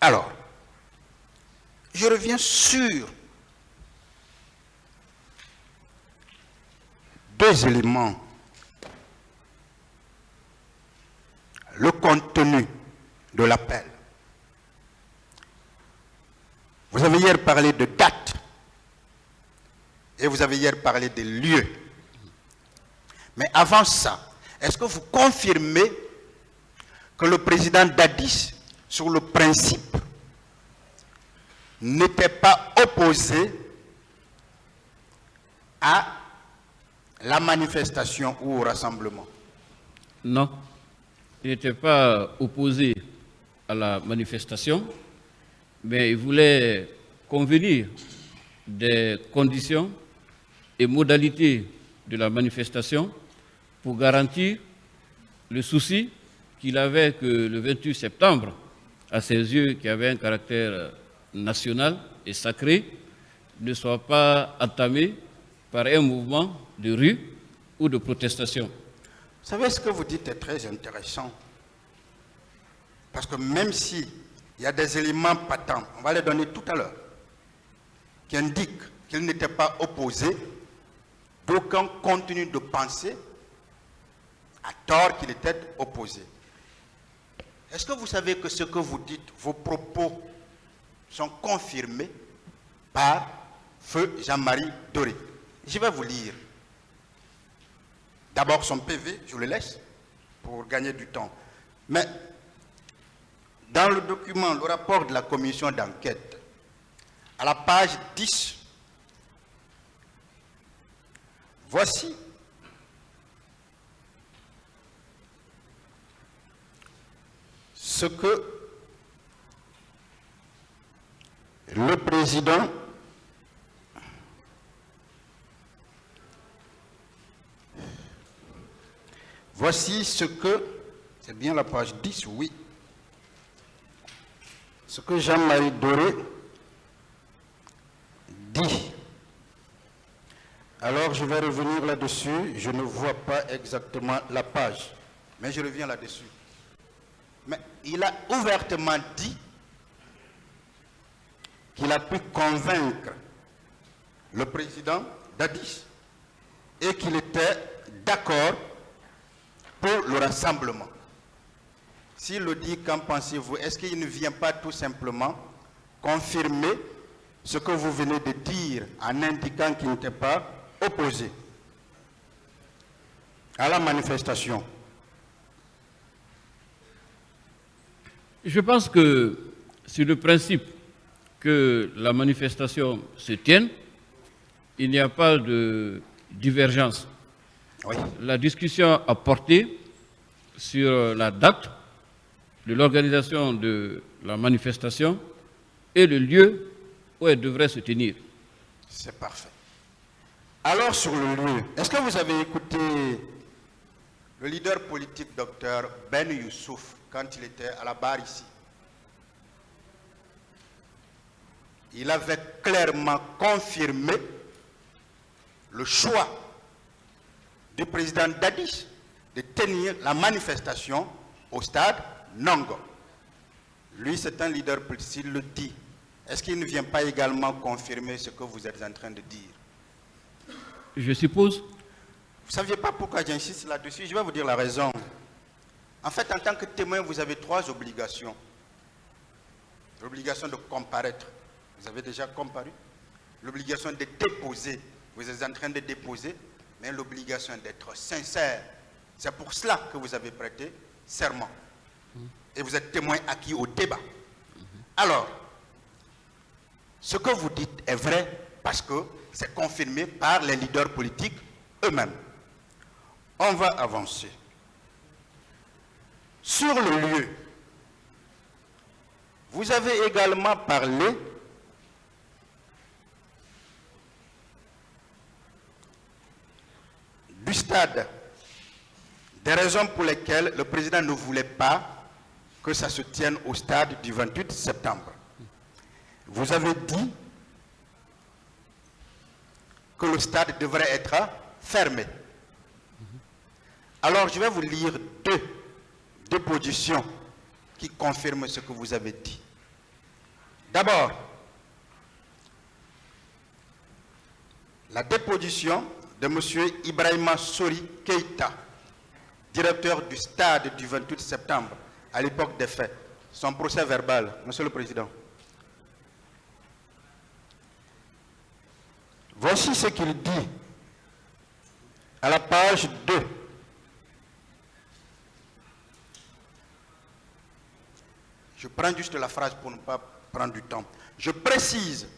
Alors, je reviens sur deux éléments. Le contenu de l'appel. Vous avez hier parlé de date et vous avez hier parlé de lieu. Mais avant ça, est-ce que vous confirmez que le président Dadis, sur le principe, n'était pas opposé à la manifestation ou au rassemblement? Non, il n'était pas opposé à la manifestation, mais il voulait convenir des conditions et modalités de la manifestation pour garantir le souci qu'il avait que le 28 septembre, à ses yeux, qui avait un caractère national et sacré, ne soit pas entamé par un mouvement de rue ou de protestation. Vous savez, ce que vous dites est très intéressant. Parce que même s'il y a des éléments patents, on va les donner tout à l'heure, qui indiquent qu'il n'était pas opposé, d'aucun contenu de pensée à tort qu'il était opposé. Est-ce que vous savez que ce que vous dites, vos propos sont confirmés par Feu Jean-Marie Doré? Je vais vous lire. D'abord son PV, je le laisse pour gagner du temps. Mais dans le document, le rapport de la commission d'enquête, à la page 10, voici ce que le président voici ce que, c'est bien la page 10, oui, ce que Jean-Marie Doré dit. Alors je vais revenir là-dessus, je ne vois pas exactement la page, mais je reviens là-dessus. Mais il a ouvertement dit qu'il a pu convaincre le président Dadis et qu'il était d'accord pour le rassemblement. S'il le dit, qu'en pensez-vous? Est-ce qu'il ne vient pas tout simplement confirmer ce que vous venez de dire en indiquant qu'il n'était pas opposé à la manifestation? Je pense que sur le principe que la manifestation se tienne, il n'y a pas de divergence. Oui. La discussion a porté sur la date de l'organisation de la manifestation et le lieu où elle devrait se tenir. C'est parfait. Alors sur le lieu, est-ce que vous avez écouté le leader politique Dr Ben Youssouf quand il était à la barre ici? Il avait clairement confirmé le choix du président Dadis de tenir la manifestation au stade Nongo. Lui, c'est un leader politique, s'il le dit. Est-ce qu'il ne vient pas également confirmer ce que vous êtes en train de dire? Je suppose. Vous ne saviez pas pourquoi j'insiste là-dessus? Je vais vous dire la raison. En fait, en tant que témoin, vous avez trois obligations. L'obligation de comparaître. Vous avez déjà comparu. L'obligation de déposer. Vous êtes en train de déposer. Mais l'obligation d'être sincère. C'est pour cela que vous avez prêté serment. Et vous êtes témoin acquis au débat. Alors, ce que vous dites est vrai parce que c'est confirmé par les leaders politiques eux-mêmes. On va avancer. Sur le lieu, vous avez également parlé du stade, des raisons pour lesquelles le président ne voulait pas que ça se tienne au stade du 28 septembre. Vous avez dit que le stade devrait être fermé. Alors je vais vous lire deux positions qui confirment ce que vous avez dit. D'abord, la déposition de M. Ibrahima Sori Keïta, directeur du stade du 28 septembre, à l'époque des faits. Son procès verbal, Monsieur le Président. Voici ce qu'il dit à la page 2. Je prends juste la phrase pour ne pas prendre du temps. Je précise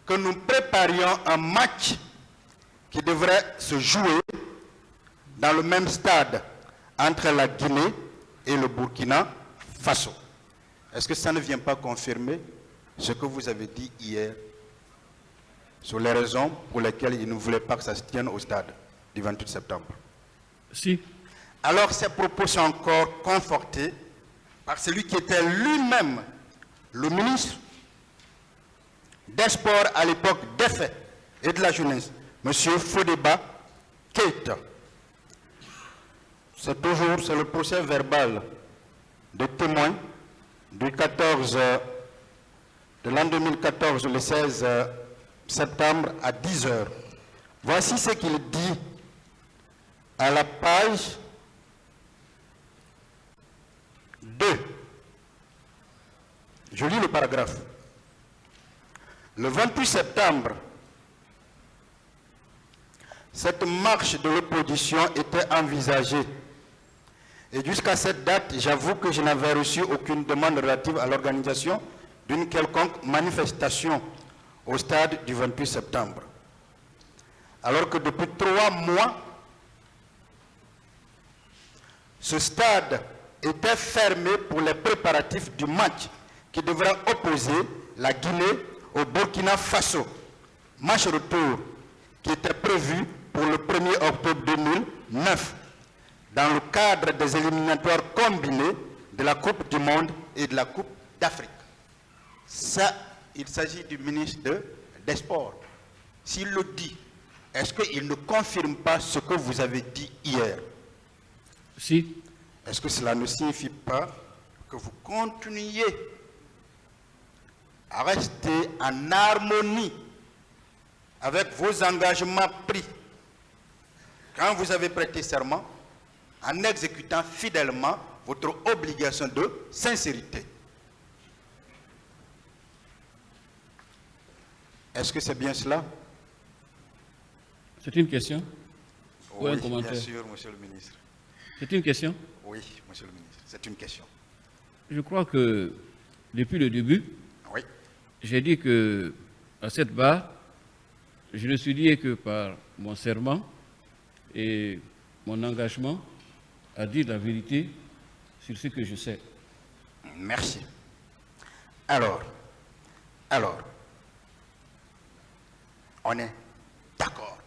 que nous préparions un match qui devrait se jouer dans le même stade entre la Guinée et le Burkina Faso. Est-ce que ça ne vient pas confirmer ce que vous avez dit hier sur les raisons pour lesquelles il ne voulait pas que ça se tienne au stade du 28 septembre? Si. Alors ces propos sont encore confortés par celui qui était lui-même le ministre des Sports à l'époque des faits et de la jeunesse, M. Fodeba Keïta. C'est le procès verbal de témoins du 14 de l'an 2014, le 16 septembre à 10 h. Voici ce qu'il dit à la page 2. Je lis le paragraphe. Le 28 septembre, cette marche de l'opposition était envisagée. Et jusqu'à cette date, j'avoue que je n'avais reçu aucune demande relative à l'organisation d'une quelconque manifestation au stade du 28 septembre. Alors que depuis 3 mois, ce stade était fermé pour les préparatifs du match qui devrait opposer la Guinée au Burkina Faso. Match retour qui était prévu pour le 1er octobre 2009 dans le cadre des éliminatoires combinés de la Coupe du Monde et de la Coupe d'Afrique. Ça, il s'agit du ministre des Sports. S'il le dit, est-ce qu'il ne confirme pas ce que vous avez dit hier? Si. Est-ce que cela ne signifie pas que vous continuiez à rester en harmonie avec vos engagements pris quand vous avez prêté serment, en exécutant fidèlement votre obligation de sincérité? Est-ce que c'est bien cela? C'est une question? Ou un Oui, commentaire? bien sûr, Monsieur le ministre. C'est une question? Oui, Monsieur le ministre, c'est une question. Je crois que depuis le début, Oui. j'ai dit que à cette barre, je ne suis lié que par mon serment et mon engagement à dire la vérité sur ce que je sais. Merci. Alors, on est d'accord.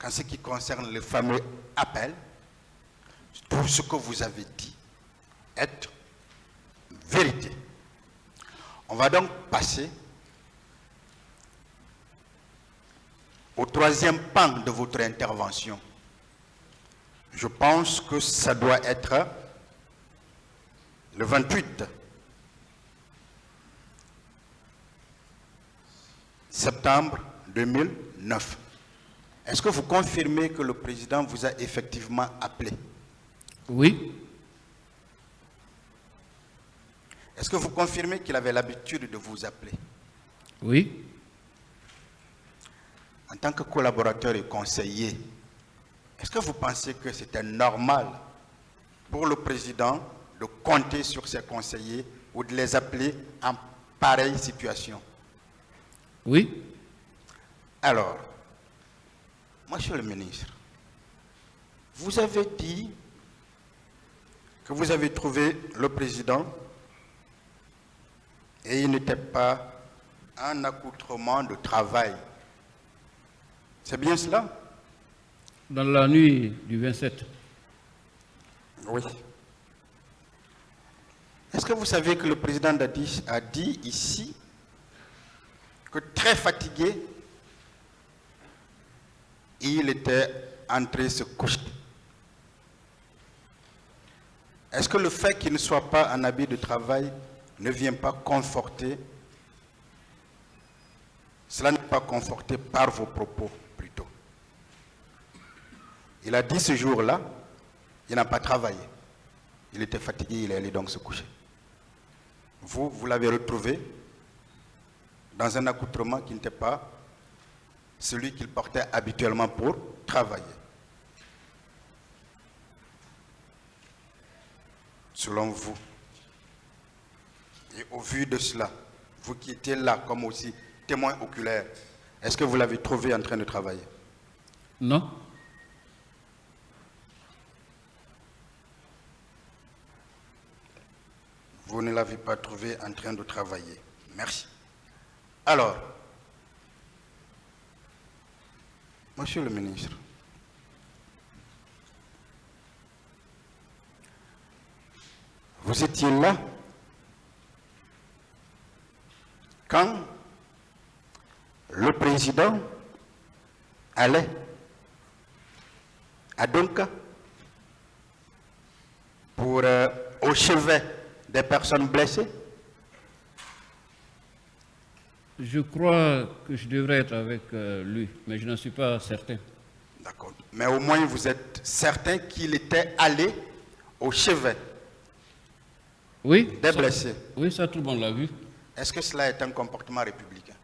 En ce qui concerne le fameux appel, tout ce que vous avez dit est vérité. On va donc passer au troisième pan de votre intervention. Je pense que ça doit être le 28 septembre 2009. Est-ce que vous confirmez que le président vous a effectivement appelé? Oui. Est-ce que vous confirmez qu'il avait l'habitude de vous appeler? Oui. En tant que collaborateur et conseiller, est-ce que vous pensez que c'était normal pour le président de compter sur ses conseillers ou de les appeler en pareille situation? Oui. Alors, Monsieur le ministre, vous avez dit que vous avez trouvé le président et il n'était pas un accoutrement de travail. C'est bien cela? Dans la nuit du 27. Oui. Est-ce que vous savez que le président Dadis a dit ici que très fatigué, il était entré se coucher? Est-ce que le fait qu'il ne soit pas en habit de travail ne vient pas conforter? Cela n'est pas conforté par vos propos, plutôt. Il a dit ce jour-là, il n'a pas travaillé. Il était fatigué, il est allé donc se coucher. Vous l'avez retrouvé dans un accoutrement qui n'était pas celui qu'il portait habituellement pour travailler. Selon vous, et au vu de cela, vous qui étiez là comme aussi témoin oculaire, est-ce que vous l'avez trouvé en train de travailler? Non. Vous ne l'avez pas trouvé en train de travailler. Merci. Alors, Monsieur le ministre, vous étiez là quand le président allait à Donka pour au chevet des personnes blessées? Je crois que je devrais être avec lui, mais je n'en suis pas certain. D'accord. Mais au moins vous êtes certain qu'il était allé au chevet Oui, des ça, blessés. oui, ça tout le monde l'a vu. Est-ce que cela est un comportement républicain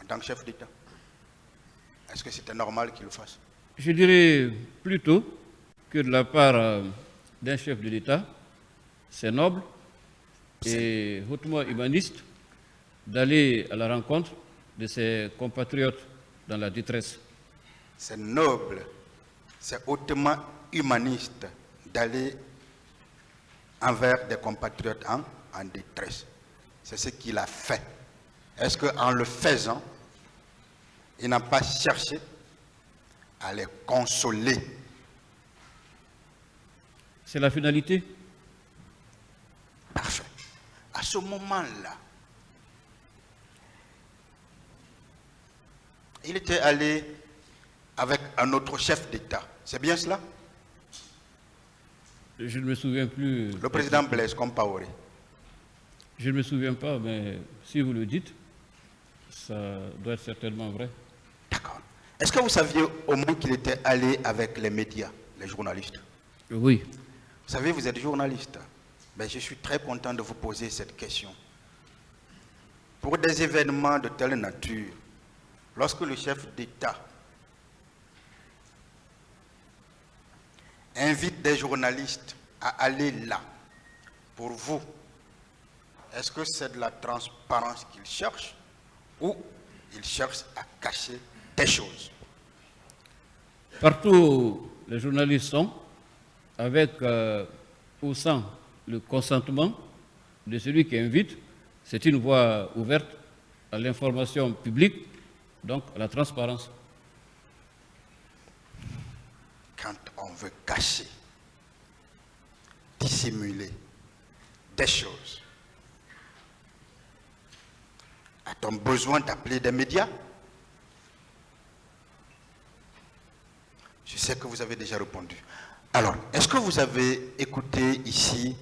en tant que chef d'État? Est-ce que c'était normal qu'il le fasse? Je dirais plutôt que de la part d'un chef de l'État, c'est noble et hautement humaniste d'aller à la rencontre de ses compatriotes dans la détresse. C'est noble, c'est hautement humaniste d'aller envers des compatriotes en détresse. C'est ce qu'il a fait. Est-ce qu'en le faisant, il n'a pas cherché à les consoler? C'est la finalité. Parfait. À ce moment-là, il était allé avec un autre chef d'État. C'est bien cela? Je ne me souviens plus. Le président Blaise Compaoré. Je ne me souviens pas, mais si vous le dites, ça doit être certainement vrai. D'accord. Est-ce que vous saviez au moins qu'il était allé avec les médias, les journalistes? Oui. Vous savez, vous êtes journaliste. Mais je suis très content de vous poser cette question. Pour des événements de telle nature, lorsque le chef d'État invite des journalistes à aller là, pour vous, est-ce que c'est de la transparence qu'il cherche ou il cherche à cacher des choses? Partout où les journalistes sont, avec ou sans le consentement de celui qui invite, c'est une voie ouverte à l'information publique, donc à la transparence. Quand on veut cacher, dissimuler des choses, a-t-on besoin d'appeler des médias? Je sais que vous avez déjà répondu. Alors, est-ce que vous avez écouté ici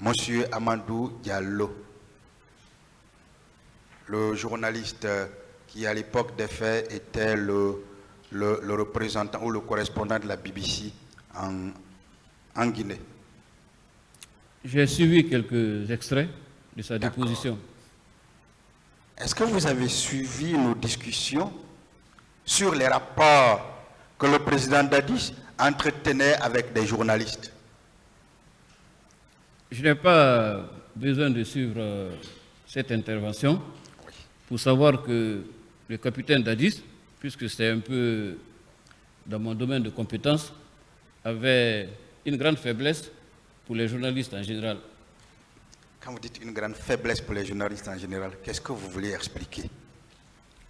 M. Amadou Diallo, le journaliste qui, à l'époque des faits, était le représentant ou le correspondant de la BBC en Guinée? J'ai suivi quelques extraits de sa déposition. Est-ce que vous avez suivi nos discussions sur les rapports que le président Dadis entretenait avec des journalistes? Je n'ai pas besoin de suivre cette intervention pour savoir que le capitaine Dadis, puisque c'est un peu dans mon domaine de compétence, avait une grande faiblesse pour les journalistes en général. Quand vous dites une grande faiblesse pour les journalistes en général, qu'est-ce que vous voulez expliquer?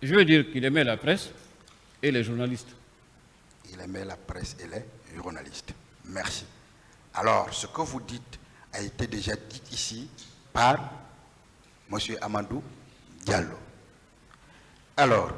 Je veux dire qu'il aimait la presse et les journalistes. Il aimait la presse et les journalistes. Merci. Alors, ce que vous dites a été déjà dit ici par M. Amadou Diallo. Alors,